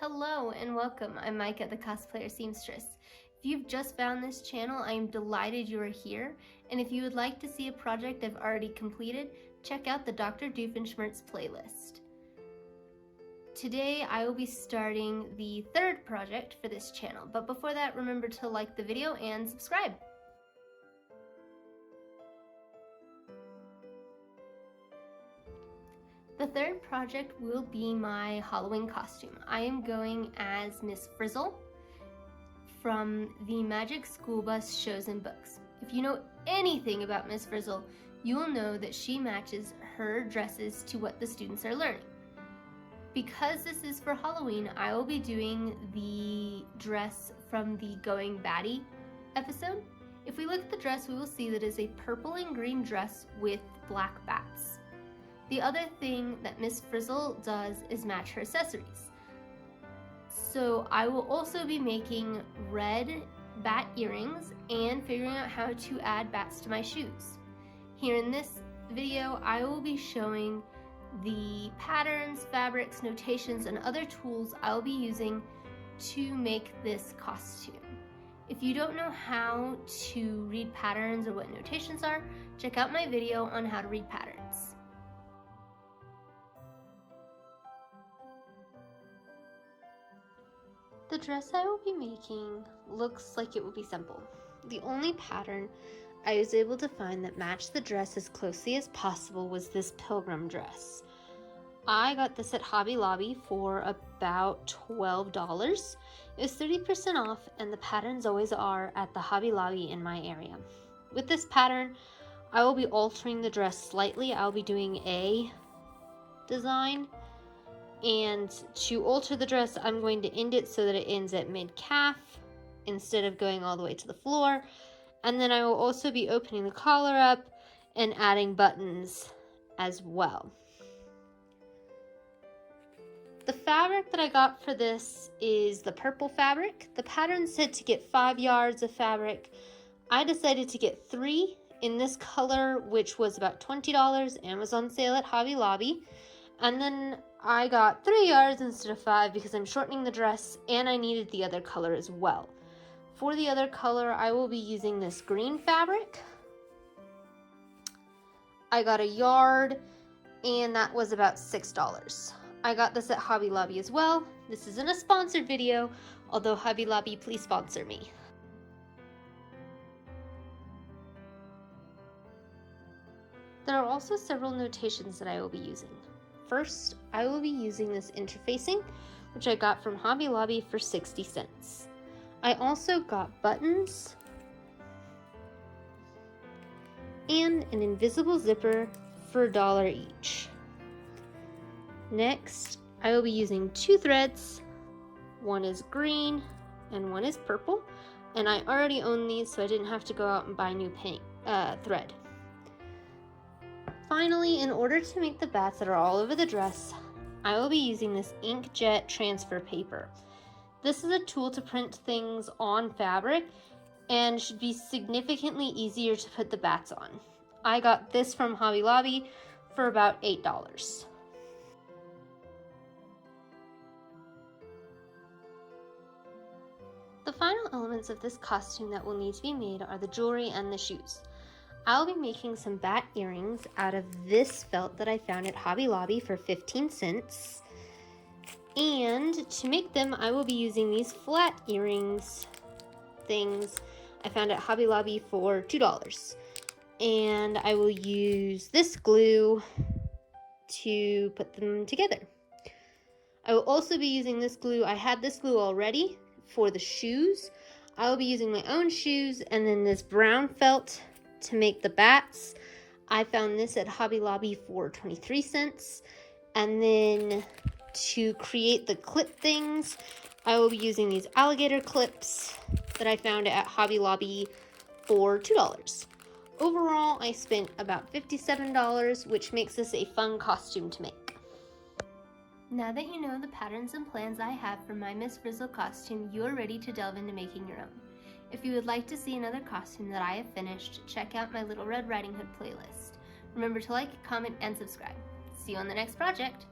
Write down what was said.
Hello and welcome, I'm Micah, the Cosplayer Seamstress. If you've just found this channel, I am delighted you are here, and if you would like to see a project I've already completed, check out the Dr. Doofenshmirtz playlist. Today I will be starting the third project for this channel, but before that remember to like the video and subscribe. The third project will be my Halloween costume. I am going as Miss Frizzle from the Magic School Bus shows and books. If you know anything about Miss Frizzle, you will know that she matches her dresses to what the students are learning. Because this is for Halloween, I will be doing the dress from the Going Batty episode. If we look at the dress, we will see that it is a purple and green dress with black bats. The other thing that Miss Frizzle does is match her accessories. So I will also be making red bat earrings and figuring out how to add bats to my shoes. Here in this video, I will be showing the patterns, fabrics, notations, and other tools I will be using to make this costume. If you don't know how to read patterns or what notations are, check out my video on how to read patterns. The dress I will be making looks like it will be simple. The only pattern I was able to find that matched the dress as closely as possible was this pilgrim dress. I got this at Hobby Lobby for about $12. It was 30% off, and the patterns always are at the Hobby Lobby in my area. With this pattern, I will be altering the dress slightly. I'll be doing a design. And to alter the dress, I'm going to end it so that it ends at mid-calf instead of going all the way to the floor. And then I will also be opening the collar up and adding buttons as well. The fabric that I got for this is the purple fabric. The pattern said to get 5 yards of fabric. I decided to get 3 in this color, which was about $20 and was on sale at Hobby Lobby. And then I got 3 yards instead of 5 because I'm shortening the dress and I needed the other color as well. For the other color, I will be using this green fabric. I got 1 yard and that was about $6. I got this at Hobby Lobby as well. This isn't a sponsored video, although Hobby Lobby, please sponsor me. There are also several notations that I will be using. First, I will be using this interfacing, which I got from Hobby Lobby for 60 cents. I also got buttons and an invisible zipper for $1 each. Next, I will be using 2 threads. One is green and one is purple, and I already own these, so I didn't have to go out and buy new thread. Finally, in order to make the bats that are all over the dress, I will be using this inkjet transfer paper. This is a tool to print things on fabric and should be significantly easier to put the bats on. I got this from Hobby Lobby for about $8. The final elements of this costume that will need to be made are the jewelry and the shoes. I'll be making some bat earrings out of this felt that I found at Hobby Lobby for 15 cents. And to make them, I will be using these flat earrings things I found at Hobby Lobby for $2. And I will use this glue to put them together. I will also be using this glue. I had this glue already for the shoes. I will be using my own shoes and then this brown felt to make the bats. I found this at Hobby Lobby for 23 cents. And then to create the clip things, I will be using these alligator clips that I found at Hobby Lobby for $2. Overall, I spent about $57, which makes this a fun costume to make. Now that you know the patterns and plans I have for my Miss Frizzle costume, you are ready to delve into making your own. If you would like to see another costume that I have finished, check out my Little Red Riding Hood playlist. Remember to like, comment, and subscribe. See you on the next project!